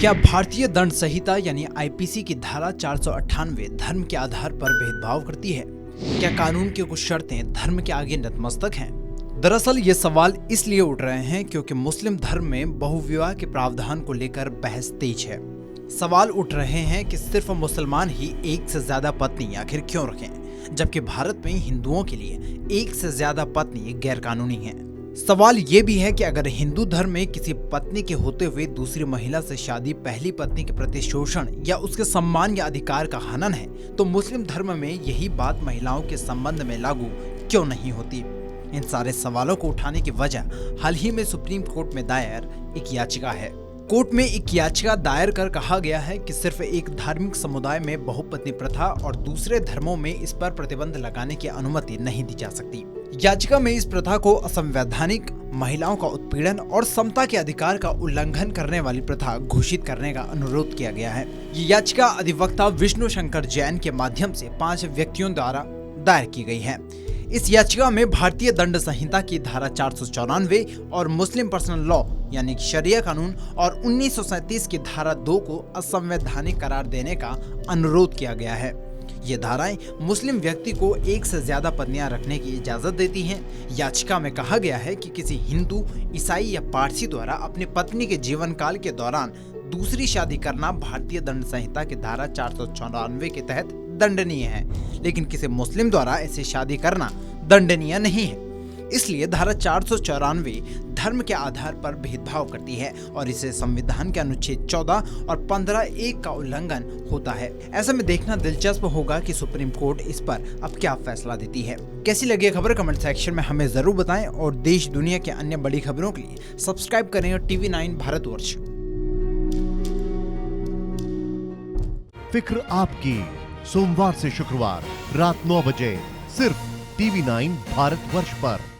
क्या भारतीय दंड संहिता यानी आईपीसी की धारा 498 धर्म के आधार पर भेदभाव करती है? क्या कानून की कुछ शर्तें धर्म के आगे नतमस्तक हैं? दरअसल ये सवाल इसलिए उठ रहे हैं क्योंकि मुस्लिम धर्म में बहुविवाह के प्रावधान को लेकर बहस तेज है। सवाल उठ रहे हैं कि सिर्फ मुसलमान ही एक से ज्यादा पत्नी आखिर क्यों रखें, जबकि भारत में हिंदुओं के लिए एक से ज्यादा पत्नी गैरकानूनी है। सवाल ये भी है कि अगर हिंदू धर्म में किसी पत्नी के होते हुए दूसरी महिला से शादी पहली पत्नी के प्रति शोषण या उसके सम्मान या अधिकार का हनन है, तो मुस्लिम धर्म में यही बात महिलाओं के संबंध में लागू क्यों नहीं होती? इन सारे सवालों को उठाने की वजह हाल ही में सुप्रीम कोर्ट में दायर एक याचिका है। कोर्ट में एक याचिका दायर कर कहा गया है कि सिर्फ एक धार्मिक समुदाय में बहुपत्नी प्रथा और दूसरे धर्मों में इस पर प्रतिबंध लगाने की अनुमति नहीं दी जा सकती। याचिका में इस प्रथा को असंवैधानिक, महिलाओं का उत्पीड़न और समता के अधिकार का उल्लंघन करने वाली प्रथा घोषित करने का अनुरोध किया गया है। ये याचिका अधिवक्ता विष्णु शंकर जैन के माध्यम से 5 व्यक्तियों द्वारा दायर की गई है। इस याचिका में भारतीय दंड संहिता की धारा 494 और मुस्लिम पर्सनल लॉ यानी शरिया कानून और 1937 की धारा 2 को असंवैधानिक करार देने का अनुरोध किया गया है। ये धाराएं मुस्लिम व्यक्ति को एक से ज्यादा पत्नियां रखने की इजाजत देती हैं। याचिका में कहा गया है कि किसी हिंदू, ईसाई या पारसी द्वारा अपनी पत्नी के जीवन काल के दौरान दूसरी शादी करना भारतीय दंड संहिता की धारा 494 के तहत दंडनीय है, लेकिन किसी मुस्लिम द्वारा ऐसी शादी करना दंडनीय नहीं है। इसलिए धारा 494 धर्म के आधार पर भेदभाव करती है और इसे संविधान के अनुच्छेद 14 और 15(1) का उल्लंघन होता है। ऐसे में देखना दिलचस्प होगा कि सुप्रीम कोर्ट इस पर अब क्या फैसला देती है। कैसी लगी खबर कमेंट सेक्शन में हमें जरूर बताएं और देश दुनिया के अन्य बड़ी खबरों के लिए सब्सक्राइब करें TV9 भारतवर्ष। फिक्र आपकी, सोमवार से शुक्रवार रात 9 बजे सिर्फ TV9 भारतवर्ष पर।